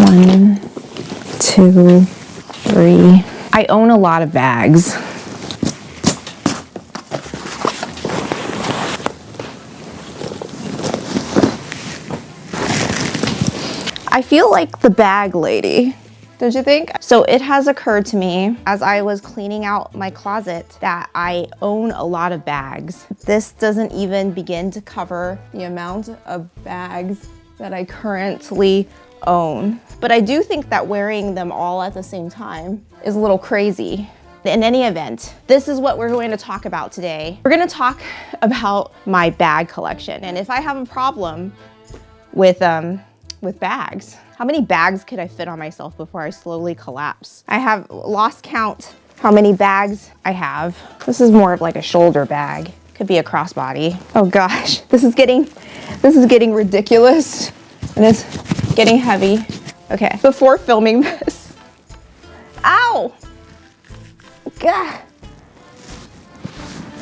1, 2, 3. I own a lot of bags. I feel like the bag lady, don't you think? So it has occurred to me as I was cleaning out my closet that I own a lot of bags. This doesn't even begin to cover the amount of bags that I currently own. But I do think that wearing them all at the same time is a little crazy. In any event, this is what we're going to talk about today. We're going to talk about my bag collection and if I have a problem with bags. How many bags could I fit on myself before I slowly collapse? I have lost count how many bags I have. This is more of like a shoulder bag. Could be a crossbody. Oh gosh, this is getting ridiculous and it's getting heavy. Okay, before filming this. Ow! God.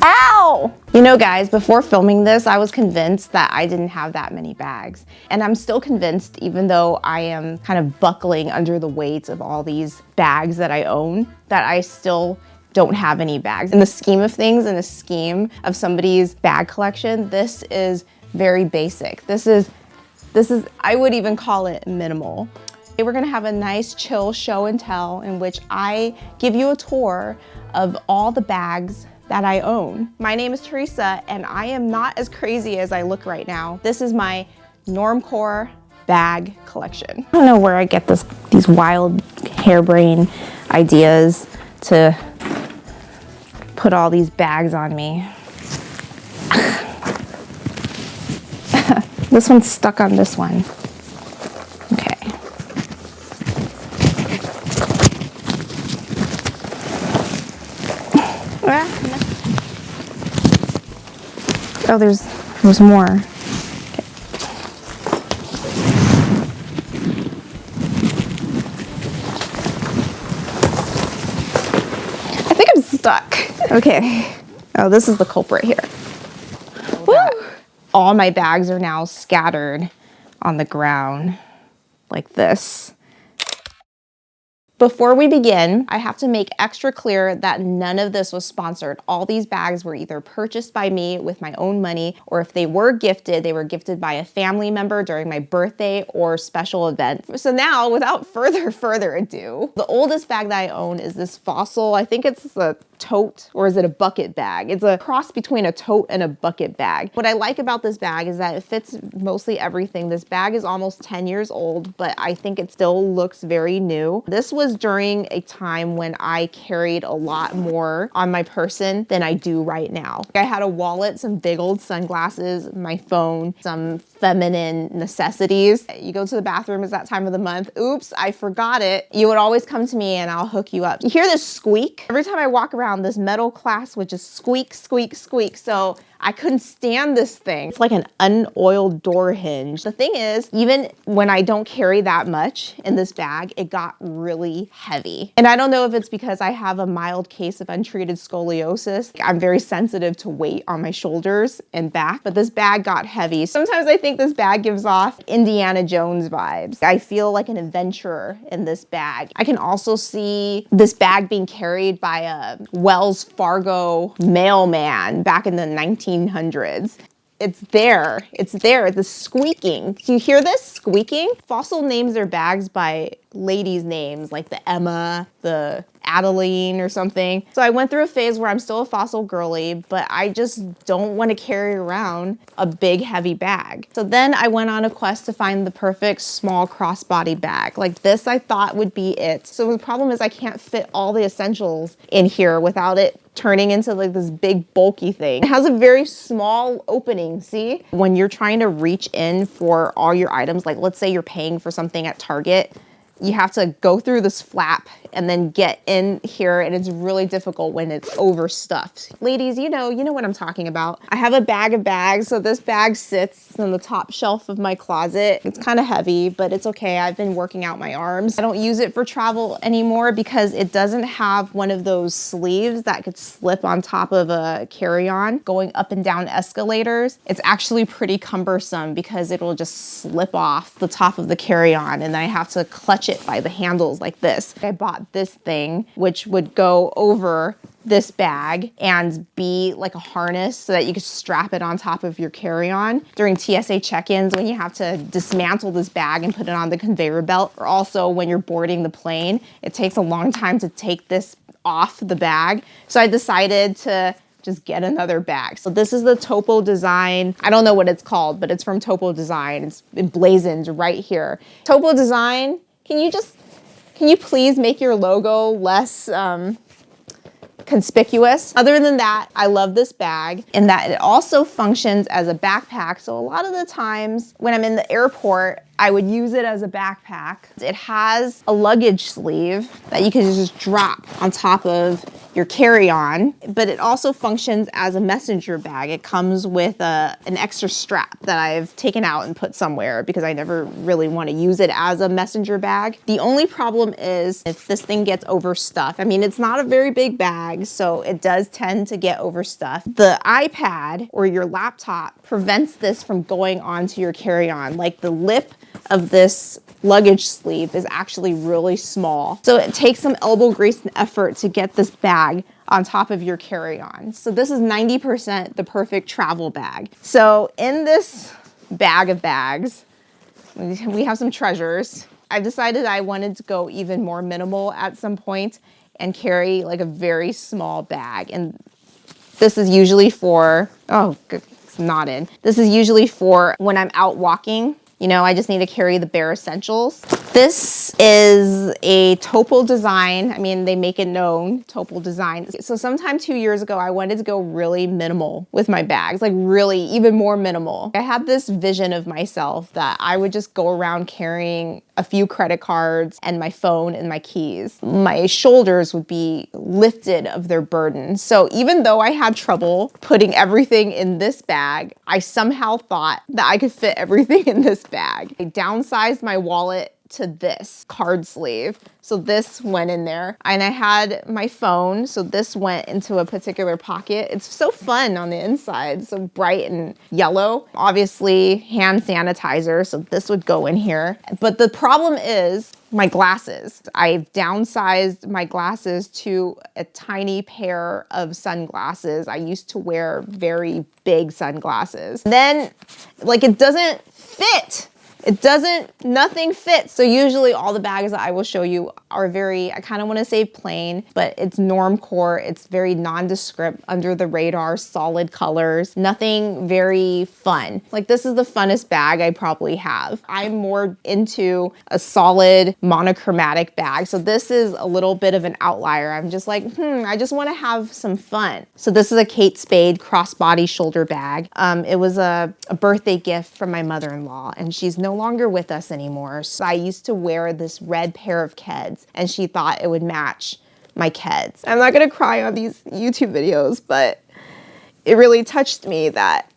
Ow! You know guys, before filming this, I was convinced that I didn't have that many bags. And I'm still convinced, even though I am kind of buckling under the weight of all these bags that I own, that I still don't have any bags. In the scheme of things, in the scheme of somebody's bag collection, this is very basic. This is, I would even call it minimal. We're gonna have a nice chill show and tell in which I give you a tour of all the bags that I own. My name is Teresa and I am not as crazy as I look right now. This is my Normcore bag collection. I don't know where I get these wild harebrained ideas to put all these bags on me. This one's stuck on this one. Okay. Oh, there's more. Okay. I think I'm stuck. Okay. Oh, this is the culprit here. Woo! All my bags are now scattered on the ground like this. Before we begin, I have to make extra clear that none of this was sponsored. All these bags were either purchased by me with my own money, or if they were gifted by a family member during my birthday or special event. So now, without further ado, the oldest bag that I own is this Fossil. I think it's a tote, or is it a bucket bag? It's a cross between a tote and a bucket bag. What I like about this bag is that it fits mostly everything. This bag is almost 10 years old, but I think it still looks very new. This was during a time when I carried a lot more on my person than I do right now. I had a wallet, some big old sunglasses, my phone, some feminine necessities. You go to the bathroom, it's that time of the month. Oops, I forgot it. You would always come to me and I'll hook you up. You hear this squeak? Every time I walk around, this metal clasp would just squeak, squeak, squeak. So I couldn't stand this thing. It's like an unoiled door hinge. The thing is, even when I don't carry that much in this bag, it got really heavy. And I don't know if it's because I have a mild case of untreated scoliosis. I'm very sensitive to weight on my shoulders and back, but this bag got heavy. Sometimes I think this bag gives off Indiana Jones vibes. I feel like an adventurer in this bag. I can also see this bag being carried by a Wells Fargo mailman back in the 1900s. It's there, the squeaking. Do you hear this squeaking? Fossil names their bags by ladies' names, like the Emma, the Adeline or something. So I went through a phase where I'm still a Fossil girly, but I just don't want to carry around a big heavy bag. So then I went on a quest to find the perfect small crossbody bag. Like this I thought would be it. So the problem is I can't fit all the essentials in here without it turning into like this big bulky thing. It has a very small opening, see? When you're trying to reach in for all your items, like let's say you're paying for something at Target, you have to go through this flap and then get in here, and it's really difficult when it's overstuffed. Ladies, you know what I'm talking about. I have a bag of bags, so this bag sits on the top shelf of my closet. It's kind of heavy, but it's okay. I've been working out my arms. I don't use it for travel anymore because it doesn't have one of those sleeves that could slip on top of a carry-on going up and down escalators. It's actually pretty cumbersome because it'll just slip off the top of the carry-on, and I have to clutch it by the handles like this. I bought this thing which would go over this bag and be like a harness so that you could strap it on top of your carry-on during TSA check-ins when you have to dismantle this bag and put it on the conveyor belt, or also when you're boarding the plane. It takes a long time to take this off the bag. So I decided to just get another bag. So this is the Topo Design. I don't know what it's called, but it's from Topo Design. It's emblazoned right here. Topo Design, can you please make your logo less conspicuous? Other than that, I love this bag in that it also functions as a backpack. So a lot of the times when I'm in the airport, I would use it as a backpack. It has a luggage sleeve that you can just drop on top of your carry-on, but it also functions as a messenger bag. It comes with an extra strap that I've taken out and put somewhere because I never really want to use it as a messenger bag. The only problem is if this thing gets overstuffed. I mean, it's not a very big bag, so it does tend to get overstuffed. The iPad or your laptop prevents this from going onto your carry-on. Like the lip of this luggage sleeve is actually really small. So it takes some elbow grease and effort to get this bag on top of your carry-on. So this is 90% the perfect travel bag. So in this bag of bags, we have some treasures. I decided I wanted to go even more minimal at some point and carry like a very small bag. And this is usually for, it's not in. This is usually for when I'm out walking. You know, I just need to carry the bare essentials. This is a Topo Design. I mean, they make it known, Topo Design. So sometime 2 years ago, I wanted to go really minimal with my bags, like really even more minimal. I had this vision of myself that I would just go around carrying a few credit cards and my phone and my keys. My shoulders would be lifted of their burden. So even though I had trouble putting everything in this bag, I somehow thought that I could fit everything in this bag. I downsized my wallet to this card sleeve. So this went in there, and I had my phone. So this went into a particular pocket. It's so fun on the inside, so bright and yellow. Obviously hand sanitizer. So this would go in here. But the problem is my glasses. I've downsized my glasses to a tiny pair of sunglasses. I used to wear very big sunglasses. Then like it doesn't fit. Nothing fits. So usually all the bags that I will show you are very, I kind of want to say plain, but it's Normcore. It's very nondescript, under the radar, solid colors, nothing very fun. Like this is the funnest bag I probably have. I'm more into a solid monochromatic bag. So this is a little bit of an outlier. I'm just like, I just want to have some fun. So this is a Kate Spade crossbody shoulder bag. It was a birthday gift from my mother-in-law, and she's no longer with us anymore. So I used to wear this red pair of Keds, and she thought it would match my Keds. I'm not gonna cry on these YouTube videos, but it really touched me that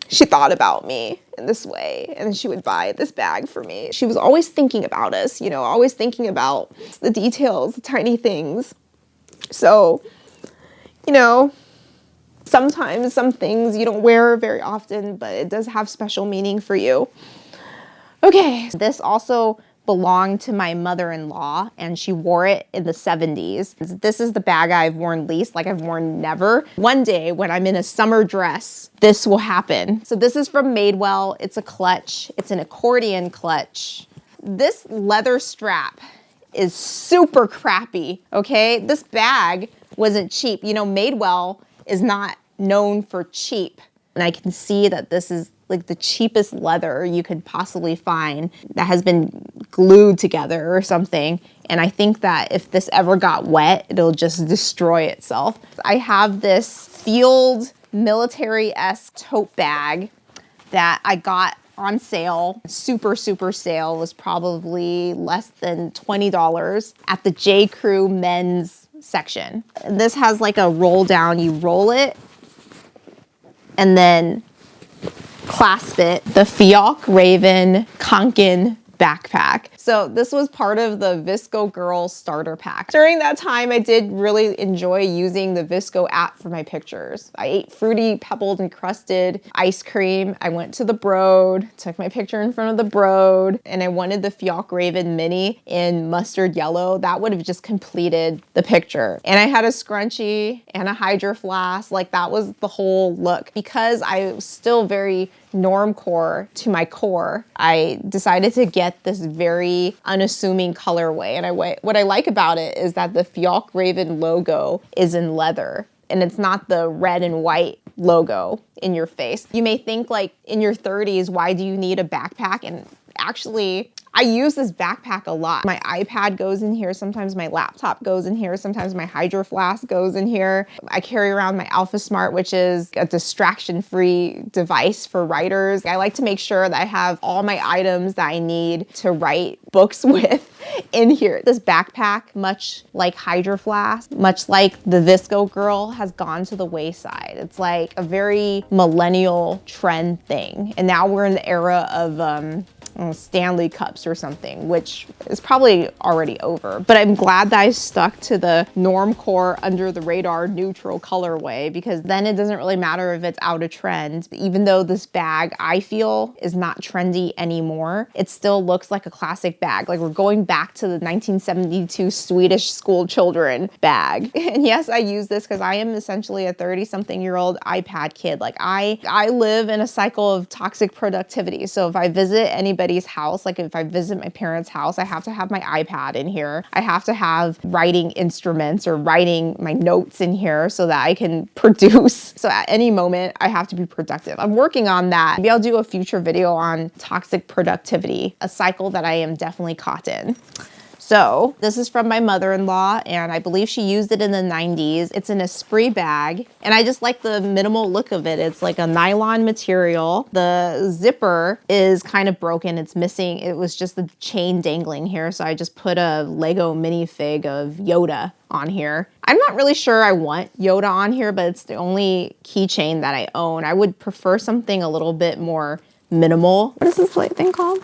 she thought about me in this way, and she would buy this bag for me. She was always thinking about us, you know, always thinking about the details, the tiny things. So, you know, sometimes some things you don't wear very often, but it does have special meaning for you. Okay, this also belonged to my mother-in-law, and she wore it in the 70s. This is the bag I've worn least, like I've worn never. One day when I'm in a summer dress, this will happen. So this is from Madewell. It's a clutch. It's an accordion clutch. This leather strap is super crappy, okay? This bag wasn't cheap. You know, Madewell is not known for cheap. And I can see that this is like the cheapest leather you could possibly find that has been glued together or something. And I think that if this ever got wet, it'll just destroy itself. I have this field military-esque tote bag that I got on sale. Super sale. It was probably less than $20 at the J. Crew men's section. This has like a roll down. You roll it and then clasp it. The Fioc Raven Kanken backpack. So this was part of the Visco Girl starter pack. During that time, I did really enjoy using the Visco app for my pictures. I ate fruity, pebbled, and crusted ice cream. I went to the Broad, took my picture in front of the Broad, and I wanted the Fioc Raven mini in mustard yellow. That would have just completed the picture. And I had a scrunchie and a Hydro Flask. Like that was the whole look. Because I was still very Normcore to my core, I decided to get this very unassuming colorway. And what I like about it is that the Fioc Raven logo is in leather and it's not the red and white logo in your face. You may think like in your 30s, why do you need a backpack? And actually, I use this backpack a lot. My iPad goes in here. Sometimes my laptop goes in here. Sometimes my Hydro Flask goes in here. I carry around my Alpha Smart, which is a distraction-free device for writers. I like to make sure that I have all my items that I need to write books with in here. This backpack, much like Hydro Flask, much like the Visco Girl, has gone to the wayside. It's like a very millennial trend thing. And now we're in the era of Stanley Cups or something, which is probably already over. But I'm glad that I stuck to the Normcore under the radar neutral colorway, because then it doesn't really matter if it's out of trend. Even though this bag, I feel, is not trendy anymore, it still looks like a classic bag. Like we're going back to the 1972 Swedish school children bag. And yes, I use this because I am essentially a 30-something-year-old iPad kid. Like I live in a cycle of toxic productivity. So if I visit anybody's house, like if I visit my parents' house, I have to have my iPad in here. I have to have writing instruments or writing my notes in here so that I can produce. So at any moment, I have to be productive. I'm working on that. Maybe I'll do a future video on toxic productivity, a cycle that I am definitely caught in. So this is from my mother-in-law, and I believe she used it in the 90s. It's an Esprit bag, and I just like the minimal look of it. It's like a nylon material. The zipper is kind of broken. It's missing. It was just the chain dangling here, so I just put a Lego minifig of Yoda on here. I'm not really sure I want Yoda on here, but it's the only keychain that I own. I would prefer something a little bit more minimal. What is this thing called?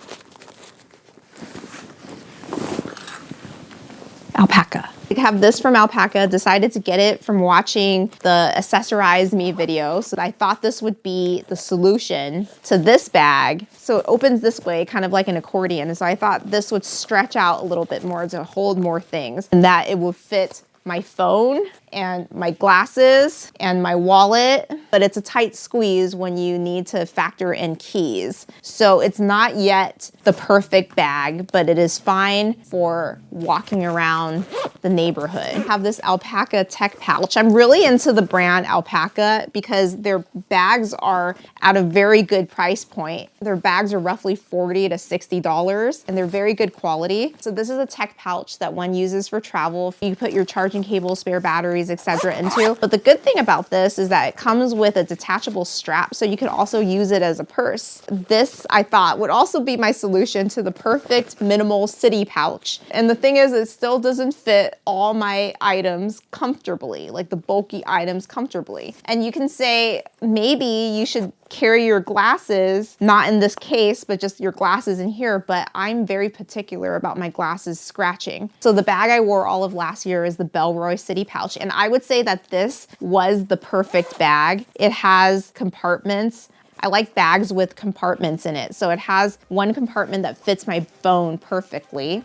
Alpaca. I have this from Alpaca. Decided to get it from watching the Accessorize Me video. So I thought this would be the solution to this bag. So it opens this way, kind of like an accordion. And so I thought this would stretch out a little bit more to hold more things, and that it would fit my phone and my glasses and my wallet, but it's a tight squeeze when you need to factor in keys. So it's not yet the perfect bag, but it is fine for walking around the neighborhood. I have this Alpaca tech pouch. I'm really into the brand Alpaca because their bags are at a very good price point. Their bags are roughly $40 to $60, and they're very good quality. So this is a tech pouch that one uses for travel. You put your charging cable, spare batteries, etc. into. But the good thing about this is that it comes with a detachable strap, so you could also use it as a purse. This, I thought, would also be my solution to the perfect minimal city pouch. And the thing is, it still doesn't fit all my items comfortably, like the bulky items comfortably. And you can say, maybe you should carry your glasses, not in this case, but just your glasses in here. But I'm very particular about my glasses scratching. So the bag I wore all of last year is the Belroy City pouch. And I would say that this was the perfect bag. It has compartments. I like bags with compartments in it. So it has one compartment that fits my phone perfectly,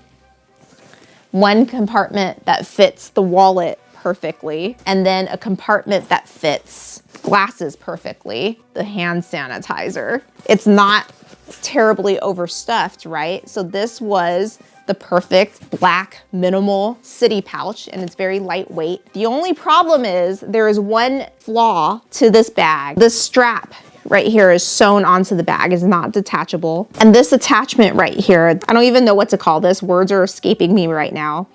one compartment that fits the wallet perfectly, and then a compartment that fits glasses perfectly, the hand sanitizer. It's not terribly overstuffed, right? So this was the perfect black minimal city pouch, and it's very lightweight. The only problem is there is one flaw to this bag. The strap right here is sewn onto the bag, is not detachable. And this attachment right here, I don't even know what to call this. Words are escaping me right now.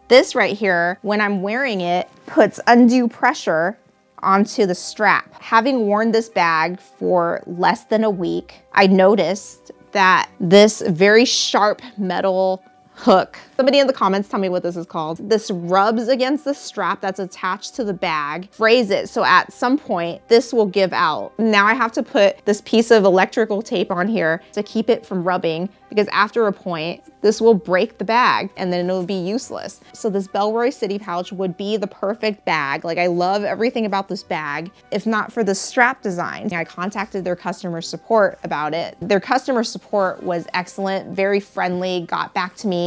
This right here, when I'm wearing it, puts undue pressure onto the strap. Having worn this bag for less than a week, I noticed that this very sharp metal hook, somebody in the comments tell me what this is called. This rubs against the strap that's attached to the bag, frays it, so at some point this will give out. Now I have to put this piece of electrical tape on here to keep it from rubbing, because after a point this will break the bag and then it'll be useless. So this Belroy City pouch would be the perfect bag. Like, I love everything about this bag, if not for the strap design. I contacted their customer support about it. Their customer support was excellent, very friendly, got back to me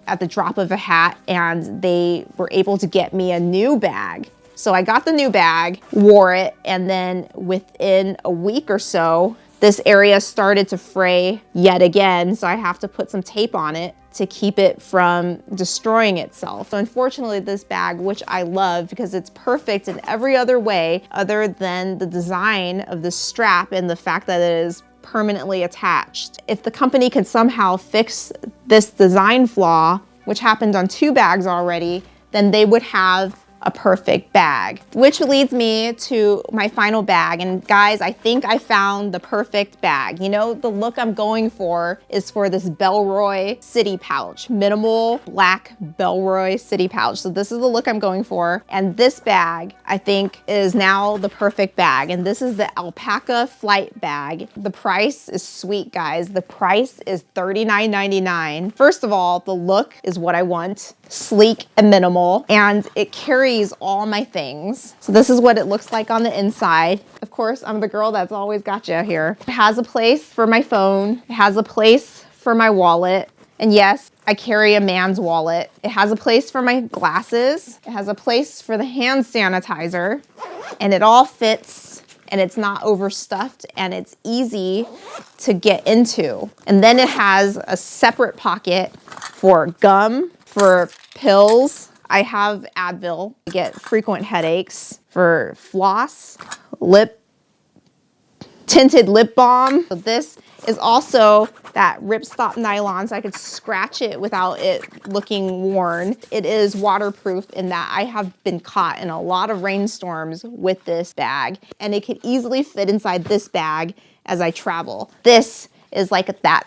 at the drop of a hat, and they were able to get me a new bag. So I got the new bag, wore it, and then within a week or so, this area started to fray yet again. So I have to put some tape on it to keep it from destroying itself. So unfortunately, this bag, which I love because it's perfect in every other way other than the design of the strap and the fact that it is permanently attached. If the company can somehow fix this design flaw, which happened on 2 bags already, then they would have a perfect bag. Which leads me to my final bag. And guys, I think I found the perfect bag. You know, the look I'm going for is for this Belroy City pouch, minimal black Belroy City pouch. So this is the look I'm going for. And this bag, I think, is now the perfect bag. And this is the alpaca flight bag. The price is sweet, guys. The price is $39.99. First of all, the look is what I want. Sleek and minimal, and it carries all my things. So this is what it looks like on the inside. Of course, I'm the girl that's always got you here. It has a place for my phone. It has a place for my wallet. And yes, I carry a man's wallet. It has a place for my glasses. It has a place for the hand sanitizer, and it all fits, and it's not overstuffed, and it's easy to get into. And then it has a separate pocket for gum, for pills. I have Advil. I get frequent headaches. For floss, tinted lip balm. So this is also that ripstop nylon, so I could scratch it without it looking worn. It is waterproof in that I have been caught in a lot of rainstorms with this bag, and it could easily fit inside this bag as I travel. This is like that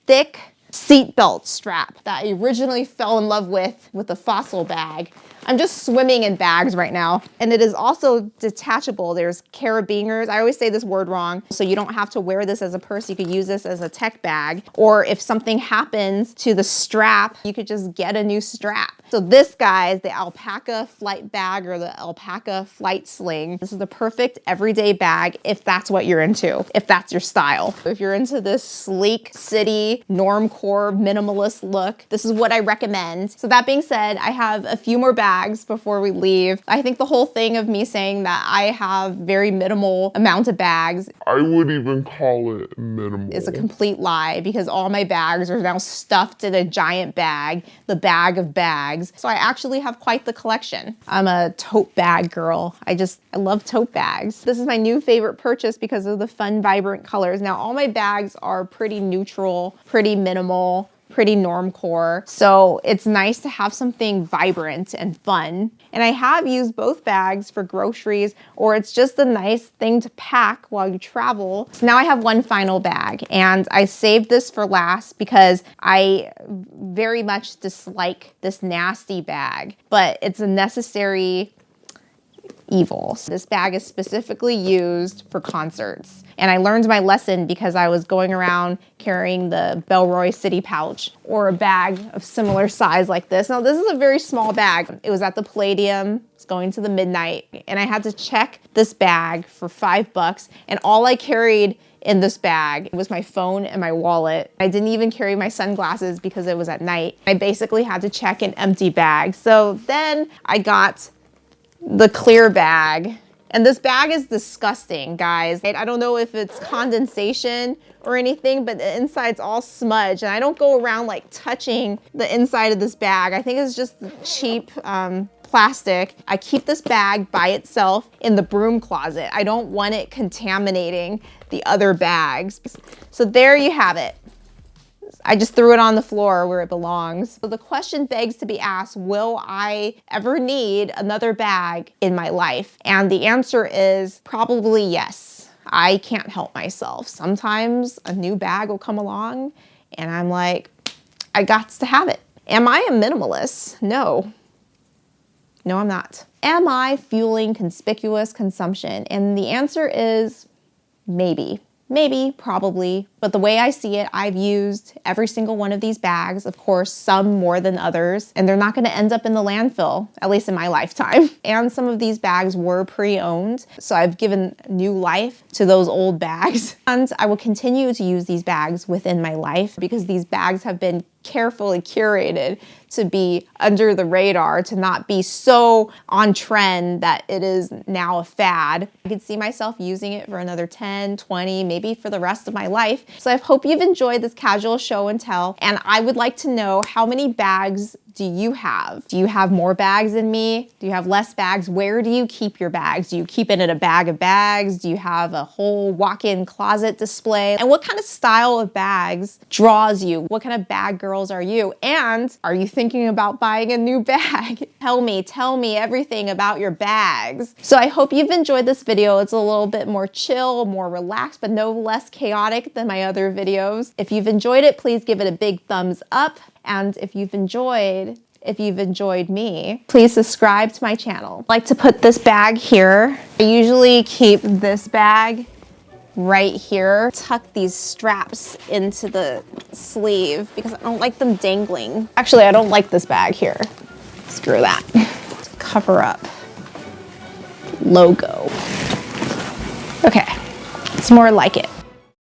thick seatbelt strap that I originally fell in love with the Fossil bag. I'm just swimming in bags right now. And it is also detachable. There's carabiners. I always say this word wrong. So you don't have to wear this as a purse. You could use this as a tech bag. Or if something happens to the strap, you could just get a new strap. So this, guys, the alpaca flight bag or the alpaca flight sling. This is the perfect everyday bag if that's what you're into, if that's your style. If you're into this sleek city, Normcore, minimalist look, this is what I recommend. So that being said, I have a few more bags before we leave. I think the whole thing of me saying that I have very minimal amount of bags, I would even call it minimal, is a complete lie, because all my bags are now stuffed in a giant bag, the bag of bags. So I actually have quite the collection. I'm a tote bag girl. I love tote bags. This is my new favorite purchase because of the fun, vibrant colors. Now all my bags are pretty neutral, pretty minimal, pretty normcore. So it's nice to have something vibrant and fun. And I have used both bags for groceries, or it's just a nice thing to pack while you travel. So now I have one final bag, and I saved this for last because I very much dislike this nasty bag, but it's a necessary evil. So this bag is specifically used for concerts. And I learned my lesson because I was going around carrying the Belroy City pouch or a bag of similar size like this. Now this is a very small bag. It was at the Palladium. It's going to the Midnight. And I had to check this bag for $5. And all I carried in this bag was my phone and my wallet. I didn't even carry my sunglasses because it was at night. I basically had to check an empty bag. So then I got the clear bag. And this bag is disgusting, guys. I don't know if it's condensation or anything, but the inside's all smudged. And I don't go around like touching the inside of this bag. I think it's just cheap plastic. I keep this bag by itself in the broom closet. I don't want it contaminating the other bags. So there you have it. I just threw it on the floor where it belongs. So the question begs to be asked, will I ever need another bag in my life? And the answer is probably yes. I can't help myself. Sometimes a new bag will come along and I'm like, I got to have it. Am I a minimalist? No. No, I'm not. Am I fueling conspicuous consumption? And the answer is maybe. Maybe, probably, but the way I see it, I've used every single one of these bags, of course, some more than others, and they're not gonna end up in the landfill, at least in my lifetime. And some of these bags were pre-owned, so I've given new life to those old bags. And I will continue to use these bags within my life because these bags have been carefully curated to be under the radar, to not be so on trend that it is now a fad. I could see myself using it for another 10, 20, maybe for the rest of my life. So I hope you've enjoyed this casual show and tell, and I would like to know, how many bags do you have? Do you have more bags than me? Do you have less bags? Where do you keep your bags? Do you keep it in a bag of bags? Do you have a whole walk-in closet display? And what kind of style of bags draws you? What kind of bag girls are you? And are you thinking about buying a new bag? Tell me everything about your bags. So I hope you've enjoyed this video. It's a little bit more chill, more relaxed, but no less chaotic than my other videos. If you've enjoyed it, please give it a big thumbs up. And if you've enjoyed me, please subscribe to my channel. I like to put this bag here. I usually keep this bag right here. Tuck these straps into the sleeve because I don't like them dangling. Actually, I don't like this bag here. Screw that. Cover up. Logo. Okay, it's more like it.